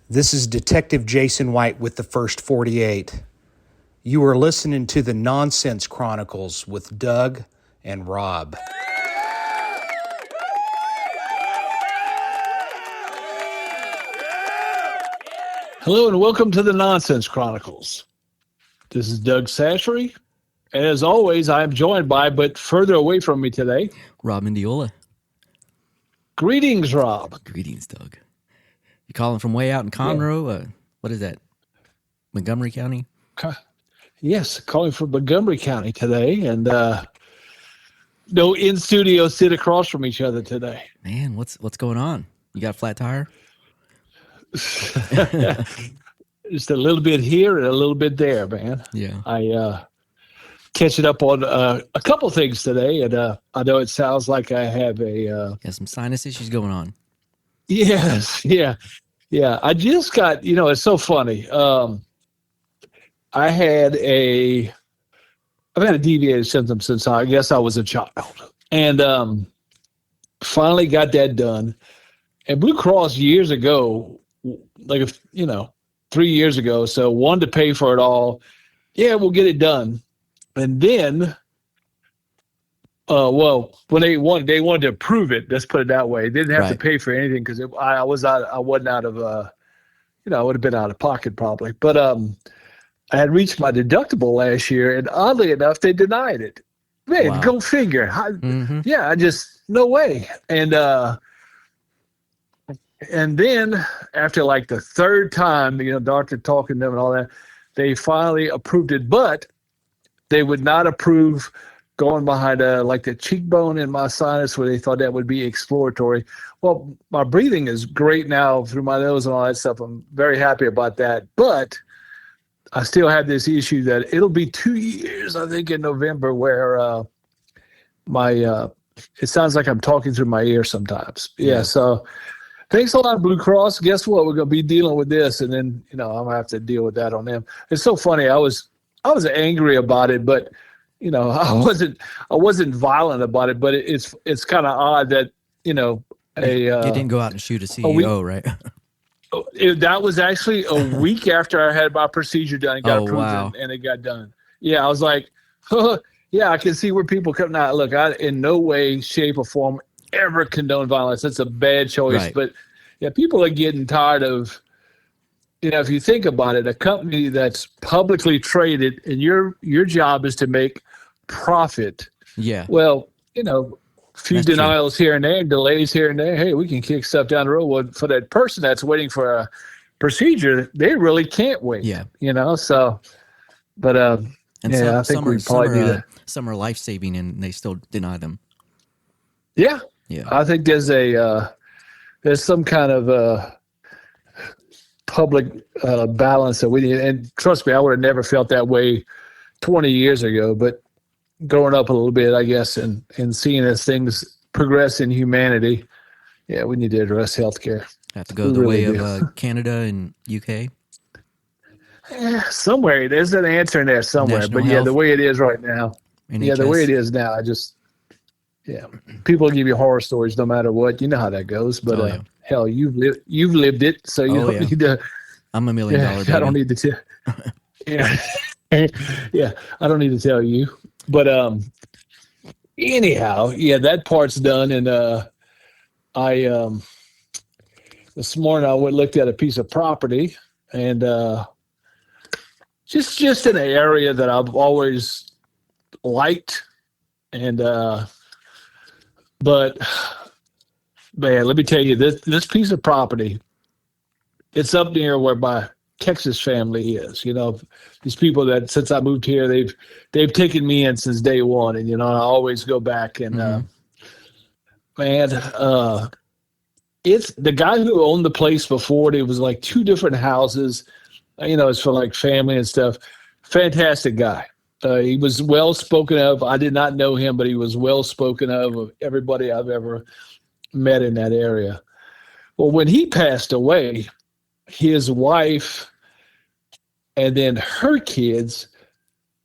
This is Detective Jason White with the First 48. You are listening to the Nonsense Chronicles with Doug and Rob. Hello and welcome to the Nonsense Chronicles. This is Doug Sashery, and as always, I am joined by, but further away from me today, Rob Mendiola. Greetings, Rob. Greetings, Doug. You calling from way out in Conroe? Yeah. What is that? Montgomery County? Yes, calling from Montgomery County today, and no in-studio sit across from each other today. Man, what's going on? You got a flat tire? Just a little bit here and a little bit there, man. Yeah. I catching up on a couple things today, and I know it sounds like I have some sinus issues going on. Yes, yeah. I just got, it's so funny. I've had a deviated symptom since I guess I was a child, and finally got that done. And Blue Cross years ago, 3 years ago, so wanted to pay for it all. Yeah, we'll get it done. And then, when they wanted to approve it, let's put it that way. They didn't have to pay for anything because I wasn't out of, I would have been out of pocket probably. But I had reached my deductible last year, and oddly enough, they denied it. Man, Wow. Go figure. Yeah, no way. And then after like the third time, doctor talking to them and all that, they finally approved it, but they would not approve going behind the cheekbone in my sinus where they thought that would be exploratory. Well, my breathing is great now through my nose and all that stuff. I'm very happy about that. But I still have this issue that it'll be 2 years, I think, in November where it sounds like I'm talking through my ear sometimes. Yeah. So thanks a lot, Blue Cross. Guess what? We're going to be dealing with this, and then, I'm going to have to deal with that on them. It's so funny. I was angry about it, but I wasn't violent about it, but it's kind of odd that, you didn't go out and shoot a CEO, right? That was actually a week after I had my procedure done. It got approved. Wow. and it got done. Yeah, I was like, yeah, I can see where people come out. Look, I in no way, shape, or form ever condone violence. That's a bad choice. Right. But yeah, people are getting tired of, if you think about it, a company that's publicly traded and your job is to make profit. Yeah. Well, few That's denials here and there, delays here and there. Hey, we can kick stuff down the road. Well, for that person that's waiting for a procedure, they really can't wait. Yeah. So, but I think we probably need some are life saving and they still deny them. Yeah. Yeah. I think there's some kind of public balance that we need. And trust me, I would have never felt that way 20 years ago, but growing up a little bit, I guess, and seeing as things progress in humanity, yeah, we need to address healthcare. Have to go the way of Canada and UK. Yeah, somewhere there's an answer in there somewhere. National But health. the way it is right now, NHS. the way it is now, people give you horror stories no matter what. You know how that goes. But hell, you've lived it, so you don't need to. I'm $1 million. I don't need to tell. Yeah, yeah, I don't need to tell you. But anyhow, that part's done. And I this morning I looked at a piece of property, and just in an area that I've always liked, and but man, let me tell you, this piece of property, it's up near where my Texas family is. These people that since I moved here, they've taken me in since day one, and I always go back. And it's the guy who owned the place before. It was like two different houses. It's for like family and stuff. Fantastic guy. He was well spoken of. I did not know him, but he was well spoken of everybody I've ever met in that area. Well, when he passed away, his wife and then her kids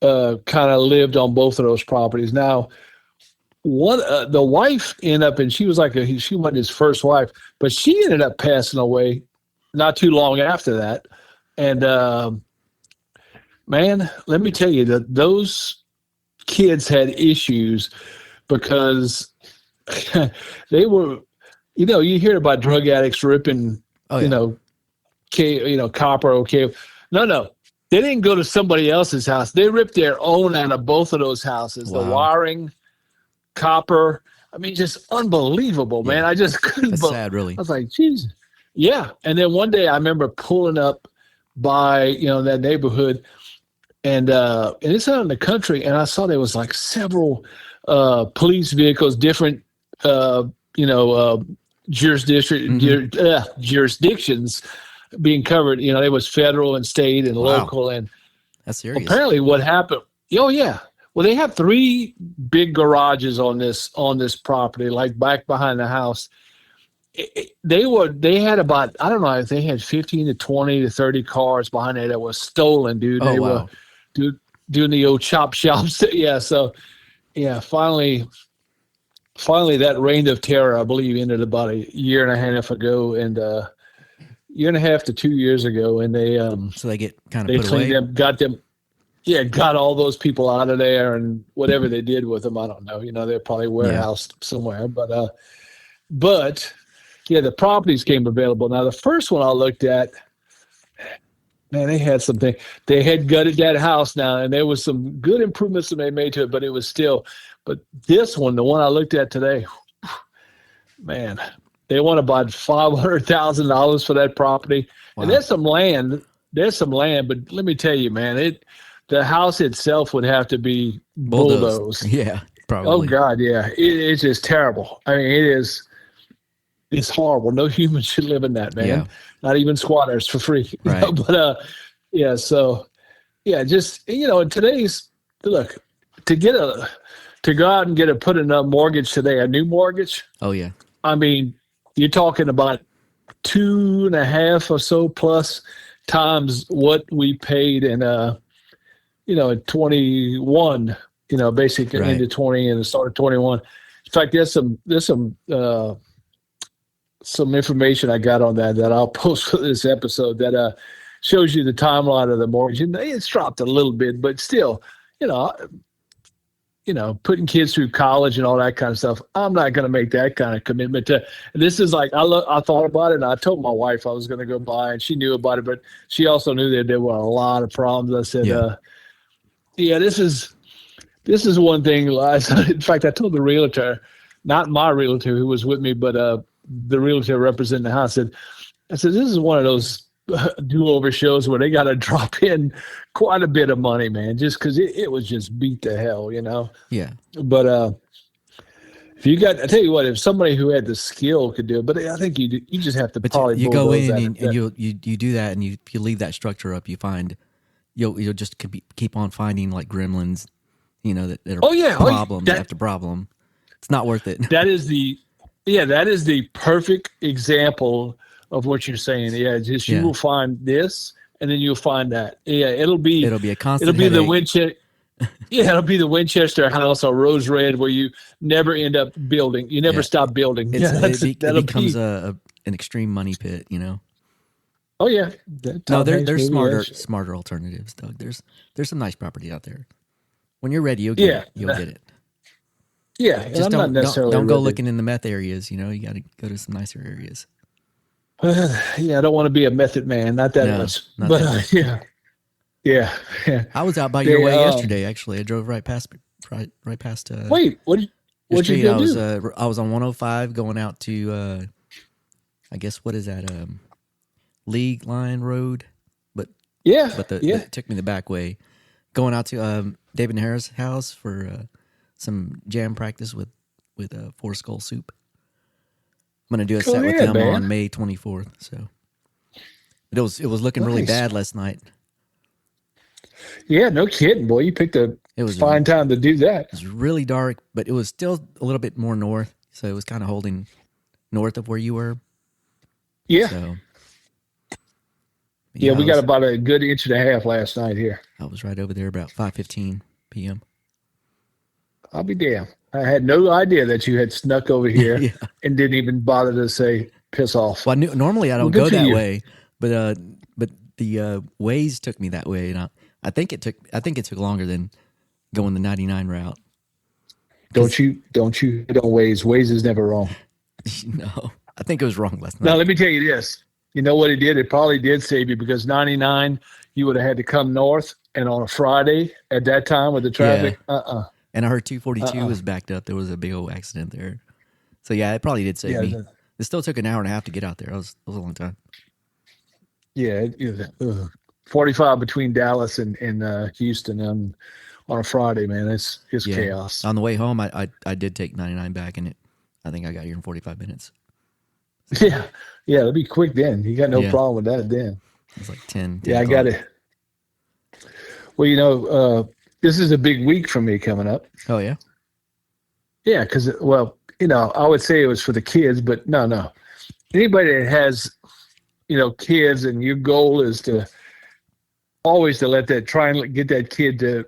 kind of lived on both of those properties. Now, the wife ended up, and she was she wasn't his first wife, but she ended up passing away not too long after that. And man, let me tell you that those kids had issues because they were, you hear about drug addicts ripping, Oh yeah. copper. Okay. No. They didn't go to somebody else's house. They ripped their own out of both of those houses. The Wow. wiring, copper. I mean, just unbelievable, man. Yeah. I just couldn't. That's sad, really. I was like, geez. Yeah. And then one day I remember pulling up by, that neighborhood, and it's out in the country, and I saw there was like several police vehicles, different, jurisdictions being covered. There was federal and state and Wow. local, and That's serious. apparently what happened. Oh yeah. Well, they have 3 big garages on this property, like back behind the house. They had about, I don't know if they had 15 to 20 to 30 cars behind there that was stolen, dude. Oh, They wow. were doing the old chop shops. Yeah. So yeah, finally that reign of terror, I believe, ended about a year and a half ago, and year and a half to 2 years ago. And they, So they get kind they of put away. cleaned them, got all those people out of there, and whatever they did with them, I don't know. They're probably warehoused somewhere, but yeah, the properties came available. Now, the first one I looked at, man, they had something. They had gutted that house now, and there was some good improvements that they made to it, but it was still. But this one, the one I looked at today, man, they want about $500,000 for that property. Wow. And there's some land, but let me tell you, man, the house itself would have to be bulldozed. Yeah, probably. Oh God, yeah, it's just terrible. I mean, it's horrible. No human should live in that, man. Yeah. Not even squatters for free. Right. But yeah. So yeah, just in today's look, to go out and put in a mortgage today, a new mortgage. Oh yeah. I mean, you're talking about 2.5 or so plus times what we paid in in 21. Basically Right. into 20 and the start of 21. In fact, there's some information I got on that I'll post for this episode that shows you the timeline of the mortgage. And it's dropped a little bit, but still, putting kids through college and all that kind of stuff. I'm not going to make that kind of commitment to. This is like I thought about it, and I told my wife I was going to go buy, and she knew about it, but she also knew that there were a lot of problems. I said, this is one thing. In fact, I told the realtor, not my realtor who was with me, but the realtor representing the house, I said, this is one of those do-over shows where they got to drop in quite a bit of money, man, just because it was just beat to hell, Yeah. But I tell you what, if somebody who had the skill could do it, but I think you just have to But probably you go bulldoze in that. and you do that, and you leave that structure up. You find you'll just keep on finding like gremlins, that are problem after problem. It's not worth it. That is the perfect example of what you're saying. Yeah, you will find this, and then you'll find that. Yeah, it'll be a constant. It'll be headache. the Winchester. Yeah, it'll be the Winchester house or Rose Red, where you never end up building. You never stop building. It becomes an extreme money pit. Oh yeah. No, there's smarter alternatives, Doug. There's some nice property out there. When you're ready, you'll get it. You'll get it. Yeah, Just don't go looking in the meth areas. You got to go to some nicer areas. Yeah, I don't want to be a method man. Not that much. But yeah. I was out by your way yesterday. Actually, I drove right past. Wait, what'd you go do? I was on 105 going out to. I guess what is that? League Line Road, but it took me the back way, going out to David Harris' house for some jam practice with Four Skull Soup. I'm gonna do a set with them on May 24th. So it was looking really bad last night. Yeah, no kidding, boy. You picked a fine time to do that. It was really dark, but it was still a little bit more north, so it was kind of holding north of where you were. Yeah. So, yeah, we got about a good inch and a half last night here. I was right over there about 5:15 p.m. I'll be damned. I had no idea that you had snuck over here and didn't even bother to say piss off. Well, normally I don't go that way. but the Waze took me that way, and I think it took longer than going the 99 route. Don't you on Waze. Waze is never wrong. No, I think it was wrong last night. Now let me tell you this. You know what it did? It probably did save you, because 99, you would have had to come north, and on a Friday at that time with the traffic, And I heard 242 was backed up. There was a big old accident there. So yeah, it probably did save me. It still took an hour and a half to get out there. That was a long time. Yeah, 45 between Dallas and Houston on a Friday, man. It's chaos. On the way home, I did take 99 back, and I think I got here in 45 minutes. So. Yeah, it'll be quick then. You got no problem with that then. It's like 10 Yeah, I got it. Well, this is a big week for me coming up. Oh, yeah? Yeah, because, I would say it was for the kids, but no. Anybody that has, kids, and your goal is to always try and get that kid to,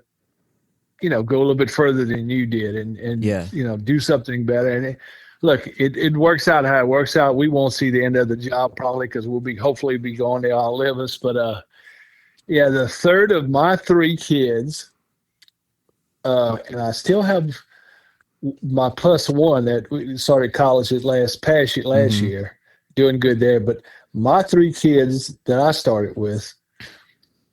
go a little bit further than you did and do something better. And look, it works out how it works out. We won't see the end of the job probably, because we'll hopefully be gone. They outlive us. But, the third of my 3 kids, and I still have my plus one that started college last year, doing good there. But my 3 kids that I started with,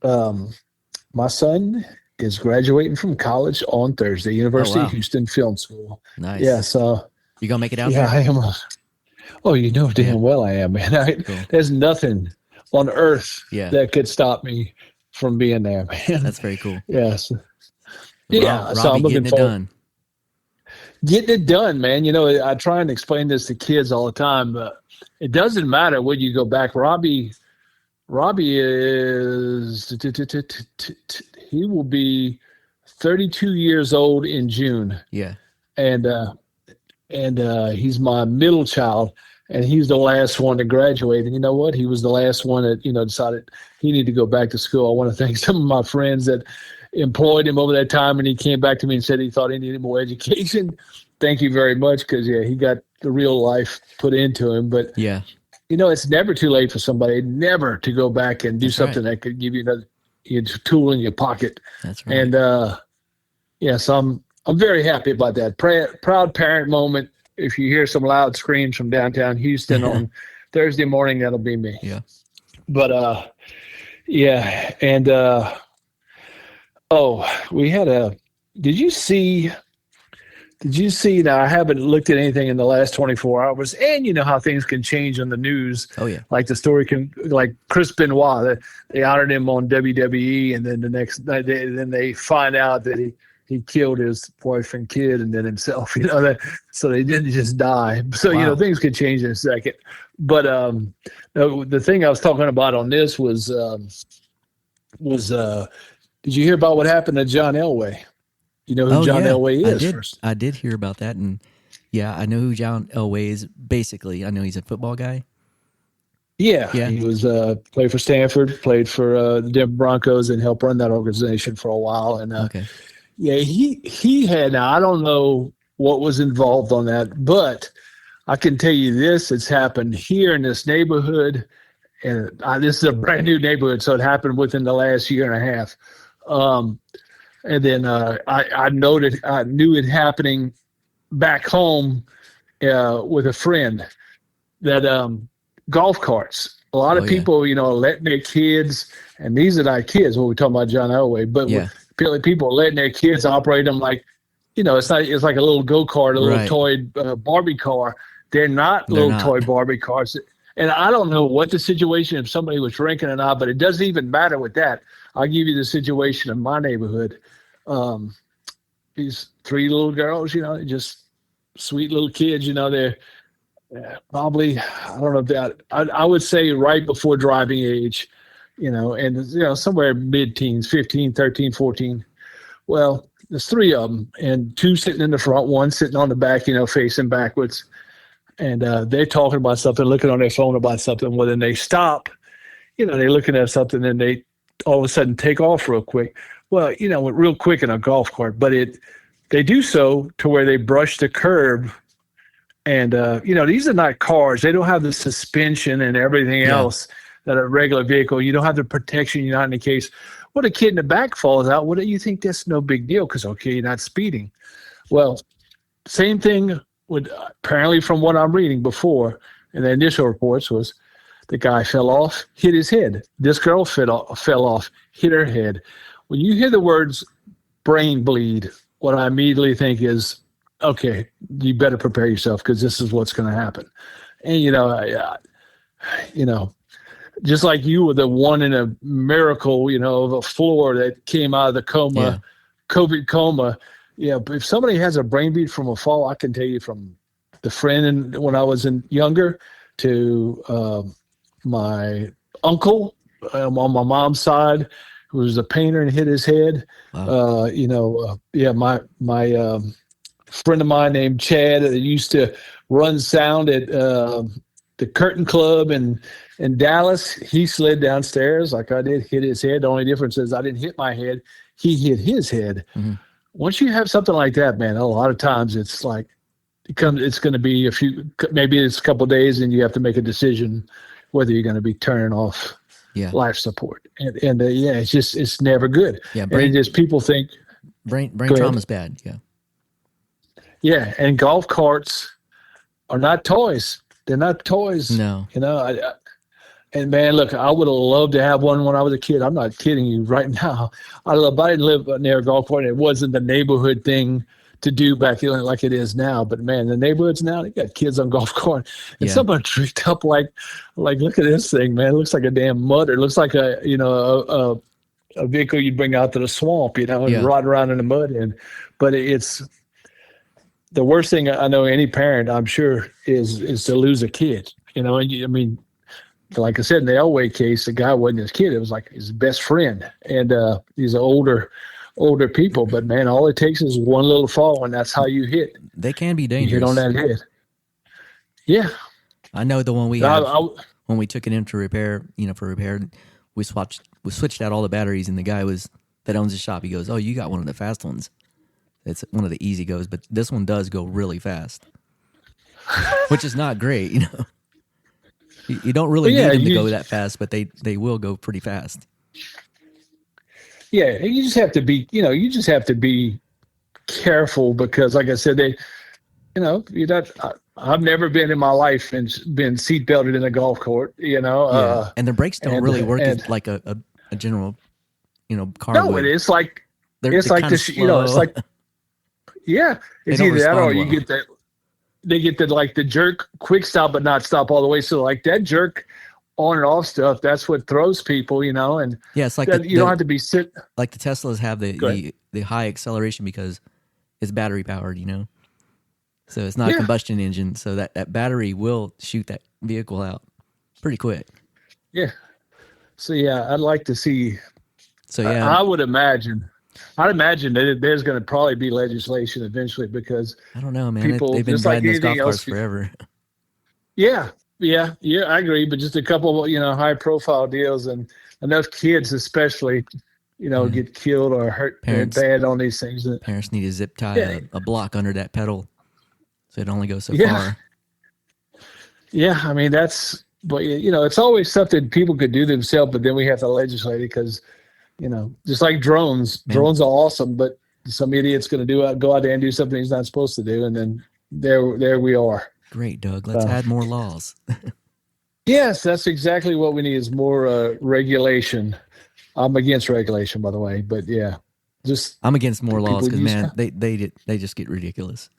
my son is graduating from college on Thursday, University of Houston Film School. Nice. Yeah, so you gonna make it out? Yeah, there? I am. Oh, you know damn well I am, man. Cool. There's nothing on earth that could stop me from being there, man. That's very cool. Yes. Yeah, so I'm looking forward. Getting it done, man. I try and explain this to kids all the time. It doesn't matter when you go back. Robbie is he will be 32 years old in June. Yeah, and he's my middle child, and he's the last one to graduate. And you know what? He was the last one that decided he needed to go back to school. I want to thank some of my friends that employed him over that time, and he came back to me and said he thought he needed more education. Thank you very much, because he got the real life put into him. But it's never too late for somebody never to go back and do something that could give you another tool in your pocket. That's right. And so I'm very happy about that. Proud parent moment. If you hear some loud screams from downtown Houston on Thursday morning, that'll be me. Yeah. But and we had did you see, now I haven't looked at anything in the last 24 hours, and you know how things can change on the news. Oh yeah. Like the story like Chris Benoit, they honored him on WWE, and then the next night they find out that he killed his wife and kid and then himself, so they didn't just die. So, things could change in a second. But the thing I was talking about on this was did you hear about what happened to John Elway? You know who John Elway is? I did hear about that. And I know who John Elway is. Basically, I know he's a football guy. Yeah. He was played for Stanford, played for the Denver Broncos, and helped run that organization for a while. And he had, now I don't know what was involved on that, but I can tell you this: it's happened here in this neighborhood, and this is a brand new neighborhood, so it happened within the last year and a half. And then I knew it happening back home with a friend that golf carts. A lot of people, letting their kids, and these are not kids when we're talking about John Elway, but people letting their kids operate them like, it's like a little go-kart, a little toy Barbie car. They're not toy Barbie cars. And I don't know what the situation, if somebody was drinking or not, but it doesn't even matter with that. I'll give you the situation in my neighborhood. These 3 little girls, just sweet little kids, they're probably, I don't know if that, I would say right before driving age, and, somewhere mid-teens, 15, 13, 14. Well, there's 3 of them, and 2 sitting in the front, 1 sitting on the back, facing backwards. And they're talking about something, looking on their phone about something. Well, then they stop, they're looking at something, and they all of a sudden take off real quick. Well, real quick in a golf cart, but they do so to where they brush the curb. And, these are not cars. They don't have the suspension and everything else than a regular vehicle. You don't have the protection. You're not in the case. Well, a kid in the back falls out. What do you think? That's no big deal because, okay, you're not speeding. Well, same thing with apparently from what I'm reading before in the initial reports was the guy fell off, hit his head. This girl fell off, hit her head. When you hear the words brain bleed, what I immediately think is, okay, you better prepare yourself because this is what's going to happen. And, just like you were the one in a miracle, of a floor that came out of the coma, COVID coma. Yeah, but if somebody has a brain bleed from a fall, I can tell you from the friend when I was younger to my uncle on my mom's side, who was a painter and hit his head. Wow. My friend of mine named Chad that used to run sound at the Curtain Club in Dallas. He slid downstairs like I did, hit his head. The only difference is I didn't hit my head. He hit his head. Mm-hmm. Once you have something like that, man, a lot of times it's like it's going to be maybe it's a couple of days, and you have to make a decision whether you're going to be turning off life support. And it's never good. Yeah, and people think brain trauma is bad. Yeah. Yeah, and golf carts are not toys. They're not toys. No. And man, look, I would have loved to have one when I was a kid. I'm not kidding you right now. I didn't live near a golf cart. It wasn't the neighborhood thing to do back then like it is now. But man, the neighborhoods now, they got kids on golf cart. And somebody tricked up like look at this thing, man. It looks like a damn mudder. It looks like a vehicle you'd bring out to the swamp, and ride around in the mud. But it's the worst thing I know any parent, I'm sure, is to lose a kid. Like I said, in the Elway case, the guy wasn't his kid. It was like his best friend. And these are older people. But, man, all it takes is one little fall, and that's how you hit. They can be dangerous. You hit on that head. Yeah. I know the one we had when we took it in to repair, for repair, we switched out all the batteries, and the guy that owns the shop, he goes, "Oh, you got one of the fast ones. It's one of the easy goes, but this one does go really fast," which is not great, You don't really need them to go that fast, but they will go pretty fast. Yeah, you just have to be careful because, like I said, I've never been in my life and been seat belted in a golf cart, and the brakes don't really work like a general, car. No, would. It's like it's like this, it's like, yeah, it's either that or you get that. They get the jerk quick stop, but not stop all the way. So like that jerk on and off stuff, that's what throws people, and it's like you don't have to be sit. Like the Teslas have the high acceleration because it's battery powered, so it's not a combustion engine. So that battery will shoot that vehicle out pretty quick. Yeah. So I'd like to see. So I'd imagine that there's going to probably be legislation eventually because I don't know, man. They've been riding those golf carts forever. Yeah, I agree. But just a couple, high profile deals and enough kids, especially, get killed or hurt bad on these things. Parents need to zip tie a block under that pedal so it only goes so far. Yeah, I mean but it's always something people could do themselves, but then we have to legislate it because. Just like drones. Man. Drones are awesome, but some idiot's going to go out there and do something he's not supposed to do, and then there we are. Great, Doug. Let's add more laws. Yes, that's exactly what we need is more regulation. I'm against regulation, by the way, but I'm against more laws because man, they just get ridiculous.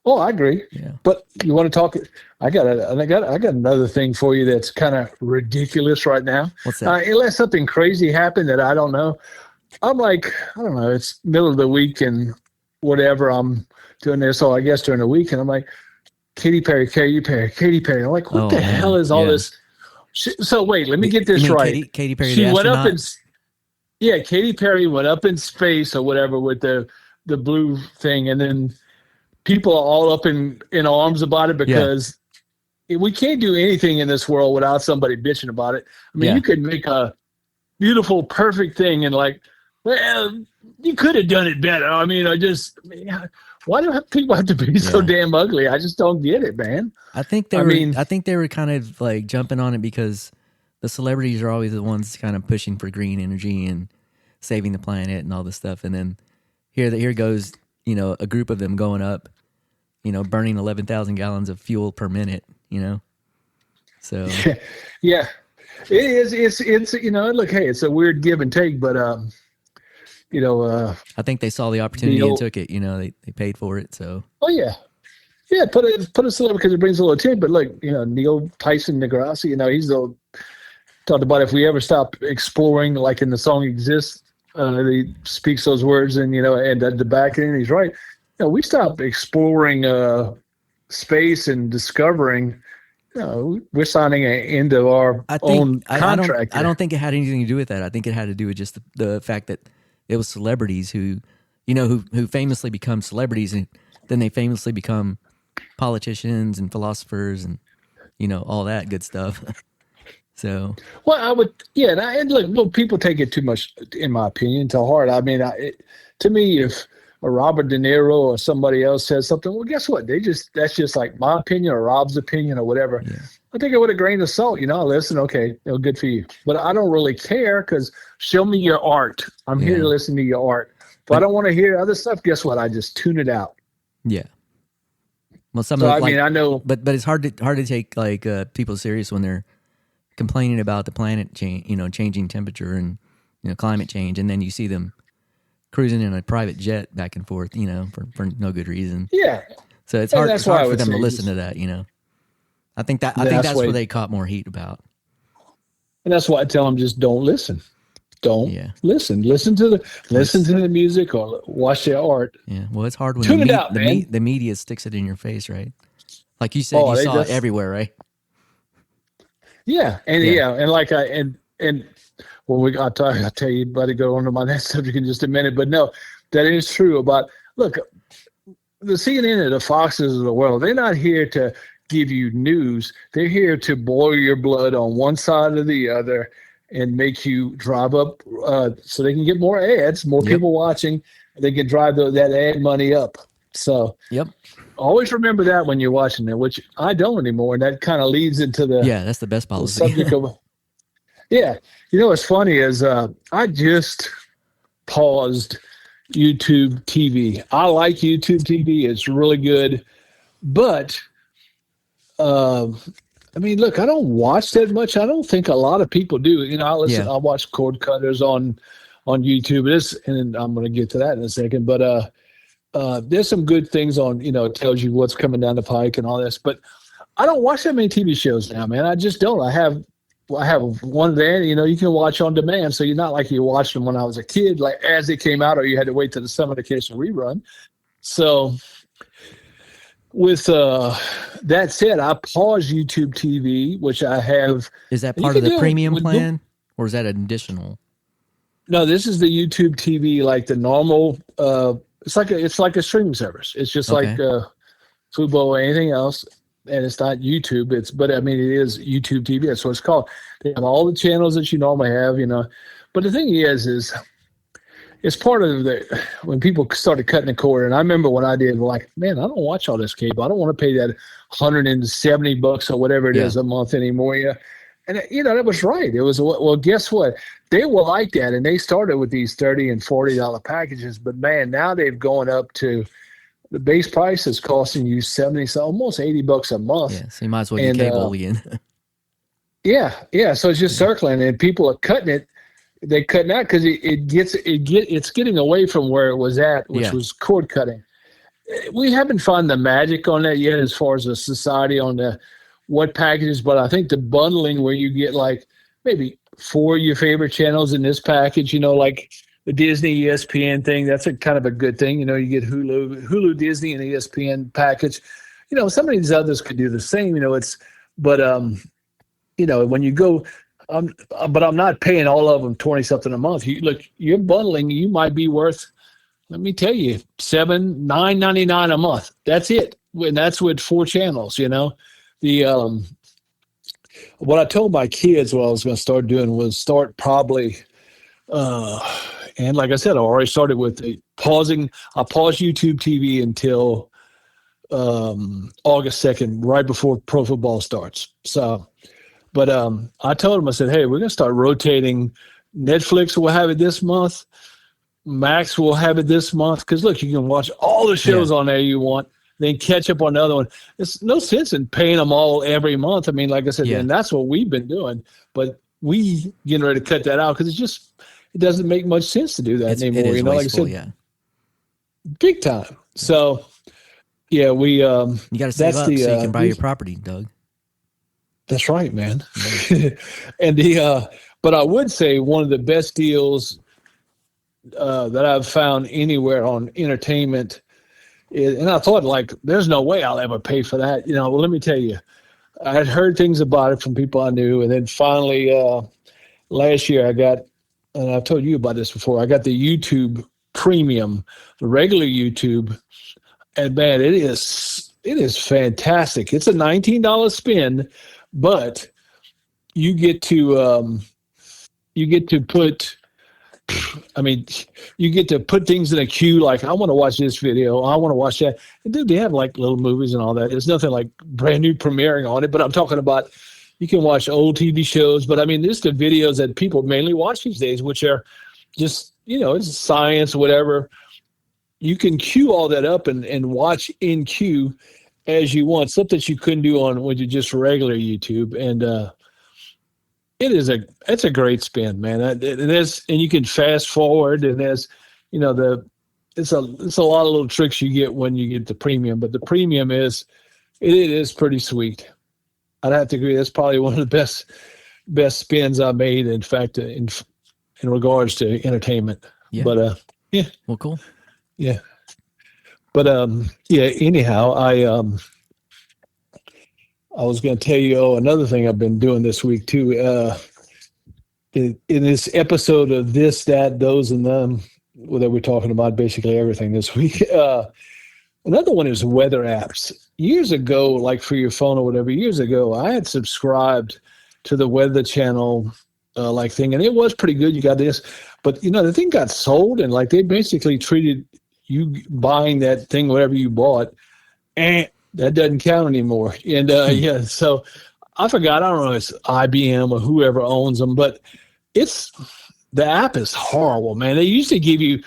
Oh, I agree. Yeah. But you want to talk? I got another thing for you that's kind of ridiculous right now. What's that? Unless something crazy happened that I don't know. I'm like, I don't know. It's middle of the week and whatever. I'm doing this. So I guess during the week, and I'm like, Katy Perry. I'm like, what the hell is all this? So wait, let me get this right. Katy Perry. She went up Katy Perry went up in space or whatever with the blue thing, and then. People are all up in arms about it because we can't do anything in this world without somebody bitching about it. I mean, you could make a beautiful, perfect thing and you could have done it better. I mean, why do people have to be so damn ugly? I just don't get it, man. I think they were kind of like jumping on it because the celebrities are always the ones kind of pushing for green energy and saving the planet and all this stuff. And then here goes, a group of them going up, burning 11,000 gallons of fuel per minute, So yeah, it is. It's look, hey, it's a weird give and take, but I think they saw the opportunity and took it. They paid for it. So yeah, put a celebrity because it brings a little attention. But look, Neil Tyson Degrassi, he's talked about if we ever stop exploring, like in the song "Exists," he speaks those words, and and at the back end, he's right. We stop exploring space and discovering. We're signing into our own contract. I don't think it had anything to do with that. I think it had to do with just the fact that it was celebrities who famously become celebrities, and then they famously become politicians and philosophers and all that good stuff. So, well, I would, and look, people take it too much, in my opinion, to heart. I mean, to me, if a Robert De Niro or somebody else says something, well, guess what? That's just like my opinion or Rob's opinion or whatever. Yeah. I take it with a grain of salt. Listen, okay, good for you, but I don't really care because show me your art. I'm here to listen to your art. If I don't want to hear other stuff, guess what? I just tune it out. Yeah. Well, I know, but it's hard to take like people serious when they're complaining about the planet change, changing temperature and climate change, and then you see them cruising in a private jet back and forth, for no good reason. Yeah. So it's hard for them to listen to that, I think that's where they caught more heat about. And that's why I tell them just don't listen. Don't listen. Listen to the music or watch their art. Yeah. Well, it's hard when the media sticks it in your face, right? Like you said, you saw it everywhere, right? Yeah. And like I'll tell you, buddy, go on to my next subject in just a minute. But no, that is true about, look, the CNN and the Foxes of the world, they're not here to give you news. They're here to boil your blood on one side or the other and make you drive up so they can get more ads, more people watching. They can drive that ad money up. So always remember that when you're watching it, which I don't anymore. And that kind of leads into that's the best policy. Subject of, what's funny is I just paused YouTube TV. I like YouTube TV. It's really good. But, look, I don't watch that much. I don't think a lot of people do. I watch cord cutters on YouTube. And I'm going to get to that in a second. But there's some good things on, it tells you what's coming down the pike and all this. But I don't watch that many TV shows now, man. I just don't. I have one there, you can watch on demand. So you're not like you watched them when I was a kid, like as they came out, or you had to wait till the summer to catch a rerun. So with that said, I pause YouTube TV, which I have. Is that part of the premium plan or is that additional? No, this is the YouTube TV, like the normal, it's like a streaming service. It's just like Fubo or anything else. And it's not YouTube. It is YouTube TV. That's what it's called. They have all the channels that you normally have, But the thing is it's part of when people started cutting the cord. And I remember when I did, like, man, I don't watch all this cable. I don't want to pay that $170 or whatever it is a month anymore. Yeah. And that was right. It was, well, guess what? They were like that. And they started with these $30 and $40 packages. But man, now they've gone up to. The base price is costing you almost $80 a month. Yeah, so you might as well get cable again. So it's just circling, and people are cutting it. They're cutting out because it's getting away from where it was at, which was cord cutting. We haven't found the magic on that yet, as far as a society on what packages. But I think the bundling where you get like maybe 4 of your favorite channels in this package, like. The Disney ESPN thing, that's a kind of a good thing. You get Hulu, Disney, and ESPN package. Some of these others could do the same. When you go, but I'm not paying all of them $20-something a month. You're bundling. You might be worth, let me tell you, $9.99 a month. That's it, and that's with 4 channels. What I told my kids what I was going to start doing was start probably. And like I said, I already started with pausing. I paused YouTube TV until August 2nd, right before pro football starts. So But I told him, I said, hey, we're going to start rotating. Netflix will have it this month. Max will have it this month. Because, look, you can watch all the shows on there you want, then catch up on the other one. There's no sense in paying them all every month. I mean, like I said, and that's what we've been doing. But we getting ready to cut that out because it doesn't make much sense to do that anymore. It is wasteful, like I said, big time. So, yeah, we you got to save up so you can buy your property, Doug. That's right, man. And but I would say one of the best deals that I've found anywhere on entertainment is, and I thought, like, there's no way I'll ever pay for that. Well, let me tell you, I had heard things about it from people I knew, and then finally last year I got, and I've told you about this before, I got the YouTube Premium, the regular YouTube, and man, it is fantastic. It's a $19 spend, but you get to put. I mean, you get to put things in a queue. Like, I want to watch this video. I want to watch that. And dude, they have like little movies and all that. There's nothing like brand new premiering on it. But I'm talking about you can watch old TV shows. But I mean, this is the videos that people mainly watch these days, which are just it's science, whatever. You can queue all that up and watch in queue as you want, stuff that you couldn't do on when you just regular YouTube. And it's a great spin, man. And you can fast forward, and there's it's a lot of little tricks you get when you get the premium, but the premium it is pretty sweet. I'd have to agree. That's probably one of the best spins I made. In fact, in regards to entertainment. Yeah. But yeah. Well, cool. Yeah. But yeah. Anyhow, I was going to tell you another thing I've been doing this week too. In this episode of This, That, Those, and Them, that we're talking about basically everything this week. Another one is weather apps. Years ago, like for your phone or whatever, years ago, I had subscribed to the Weather Channel thing, and it was pretty good. You got this, but the thing got sold, and like they basically treated you buying that thing, whatever you bought, and that doesn't count anymore. And so I forgot. I don't know if it's IBM or whoever owns them, but the app is horrible, man. They used to give you,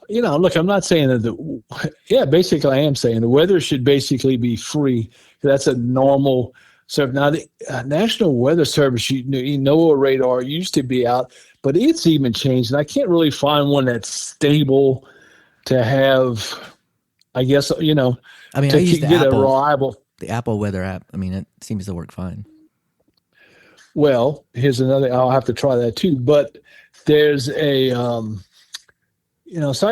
look, I'm not saying that basically I am saying the weather should basically be free. That's a normal service. Now, the National Weather Service, NOAA radar used to be out, but it's even changed. And I can't really find one that's stable to have, I guess, I mean, I use the Apple weather app. I mean, it seems to work fine. Well, here's another. I'll have to try that too. But there's a, so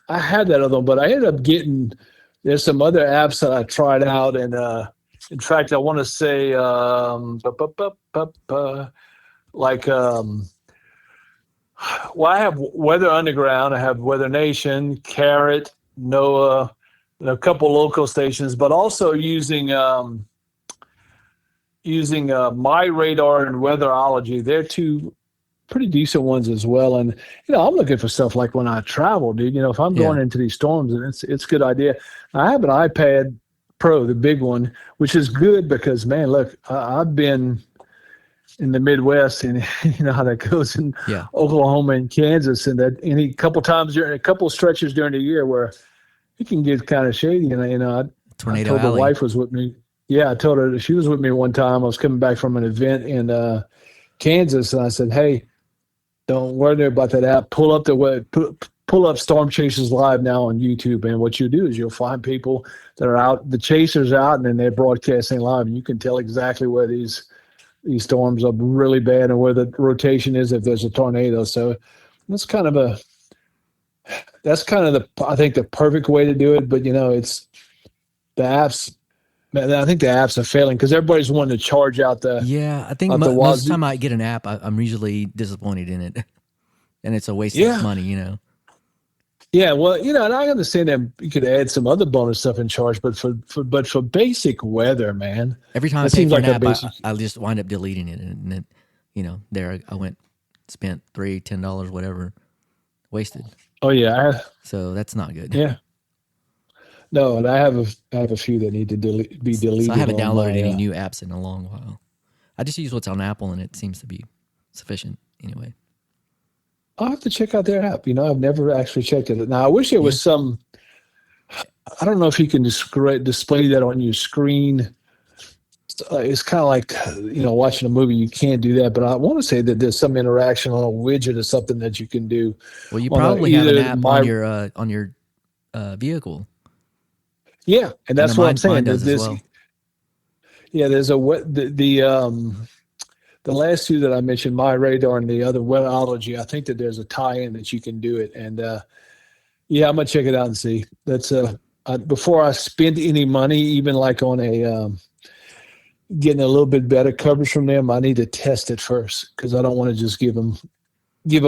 I had that other one, but I ended up getting. There's some other apps that I tried out, and in fact, I want to say, I have Weather Underground, I have Weather Nation, Carrot, NOAA, and a couple local stations, but also using My Radar and Weatherology. They're two pretty decent ones as well. And I'm looking for stuff like when I travel, dude. If I'm going into these storms, and it's a good idea. I have an iPad Pro, the big one, which is good because, man, look, I've been in the Midwest, and you know how that goes in Oklahoma and Kansas, and that any couple times during a couple stretches during the year where it can get kind of shady. And I Tornado told Alley. the wife was with me. Yeah, I told her she was with me one time. I was coming back from an event in Kansas, and I said, "Hey, don't worry about that app. Pull up Storm Chasers Live now on YouTube, and what you do is you'll find people that are out, the chasers out, and then they're broadcasting live, and you can tell exactly where these storms are really bad and where the rotation is if there's a tornado. So that's kind of I think the perfect way to do it. But it's the apps. Man, I think the apps are failing because everybody's wanting to charge out the. Yeah, I think most of the time I get an app, I'm usually disappointed in it, and it's a waste of money. Yeah, well, and I understand that you could add some other bonus stuff in charge, but for basic weather, man, every time I pay for an app, I just wind up deleting it, and then there I went, spent $10, whatever, wasted. Oh yeah, so that's not good. Yeah. No, and I have a few that need to be deleted. So I haven't downloaded any new apps in a long while. I just use what's on Apple, and it seems to be sufficient anyway. I'll have to check out their app. I've never actually checked it. Now, I wish there was some. I don't know if you can display that on your screen. It's kind of like, watching a movie. You can't do that, but I want to say that there's some interaction on a widget or something that you can do. Well, you probably have an app on your vehicle. Yeah, and that's what I'm saying. Mine does as well. Yeah, there's the last two that I mentioned, My Radar and the other, Weatherology. I think that there's a tie-in that you can do it, and I'm gonna check it out and see. That's before I spend any money, even like on a getting a little bit better coverage from them, I need to test it first because I don't want to just give them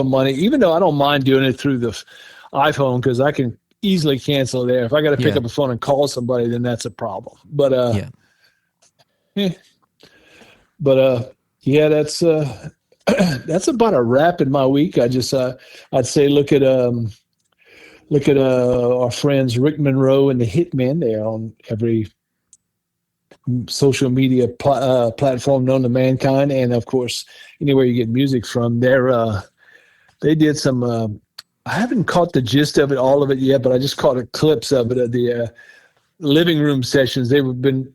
money, even though I don't mind doing it through the iPhone because I can easily cancel there. If I got to pick up a phone and call somebody, then that's a problem. But that's that's about a wrap in my week. I just I'd say look at our friends Rick Monroe and the Hitmen. They're on every social media platform known to mankind, and of course anywhere you get music from. They did some. I haven't caught the gist of it, all of it yet, but I just caught clips of it at the living room sessions. They've been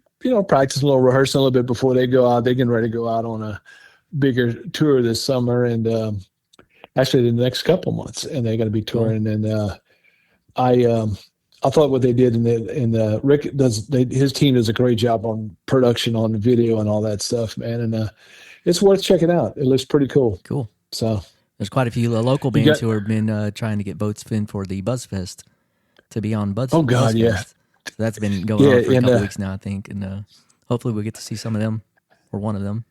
practicing a little, rehearsing a little bit before they go out. They're getting ready to go out on a bigger tour this summer, and actually the next couple months, and they're going to be touring. And I thought what they did Rick his team does a great job on production, on the video, and all that stuff, man. And it's worth checking out. It looks pretty cool. Cool. So there's quite a few local bands who have been trying to get votes in for the BuzzFest to be on BuzzFest. Oh God, yeah. So that's been going on for a couple weeks now, I think, and hopefully we'll get to see some of them or one of them.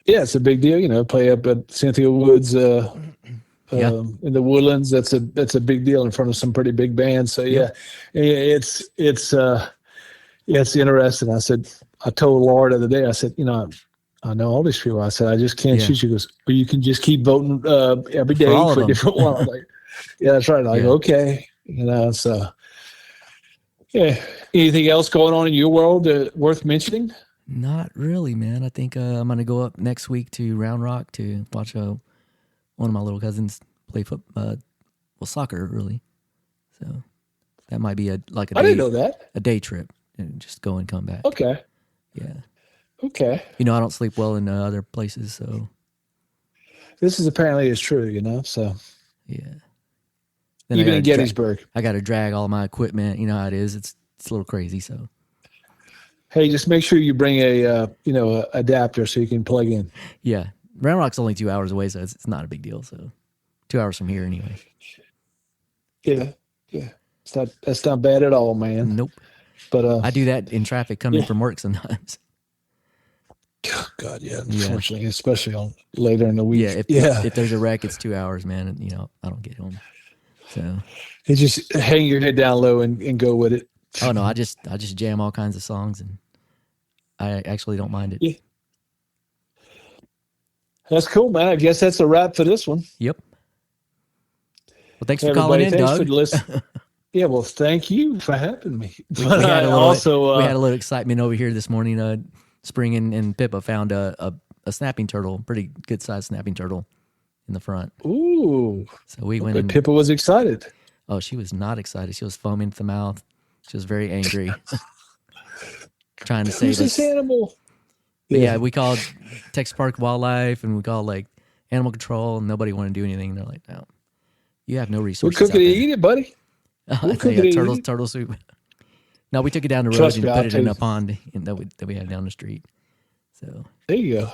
Yeah, it's a big deal. Play up at Cynthia Woods in the Woodlands. That's a big deal in front of some pretty big bands. So it's interesting. I told Laura the other day. I said, I know all these people. I said, I just can't choose. She goes, well, you can just keep voting every day for a different one. I'm like, yeah, that's right. I'm like, okay, so. Yeah. Anything else going on in your world worth mentioning? Not really, man. I think I'm going to go up next week to Round Rock to watch one of my little cousins play soccer, really. So that might be a I didn't know that. A day trip and just go and come back. Okay. Yeah. Okay. I don't sleep well in other places, so. This is apparently true, so. Yeah. Then even in Gettysburg. I got to drag all my equipment. You know how it is. It's a little crazy, so. Hey, just make sure you bring a adapter so you can plug in. Yeah. Round Rock's only 2 hours away, so it's not a big deal. So 2 hours from here anyway. Yeah. That's not bad at all, man. Nope. But I do that in traffic coming from work sometimes. God, unfortunately, especially on later in the week. If there's a wreck, it's 2 hours, man. And, I don't get home. So you just hang your head down low and go with it. Oh no, I just jam all kinds of songs, and I actually don't mind it. Yeah. That's cool, man. I guess that's a wrap for this one. Yep. Well, thanks for calling in, Doug. Yeah, well, thank you for having me. We had a little excitement over here this morning. Spring and Pippa found a snapping turtle, pretty good sized snapping turtle in the front. Ooh. So we went. Pippa was excited. Oh, she was not excited. She was foaming at the mouth. She was very angry. Trying to save us. Who's this animal? Yeah, we called Texas Park Wildlife and we called animal control, and nobody wanted to do anything. They're like, no, you have no resources. We'll cook it and eat it, buddy. Turtle soup. No, we took it down the road and put it in a pond that we had down the street. So there you go.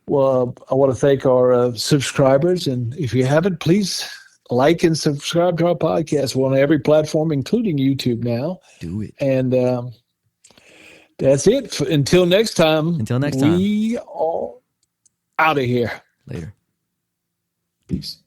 Well, I want to thank our subscribers, and if you haven't, please like and subscribe to our podcast. We're on every platform, including YouTube now. Do it. And that's it. Until next time. We are out of here. Later. Peace.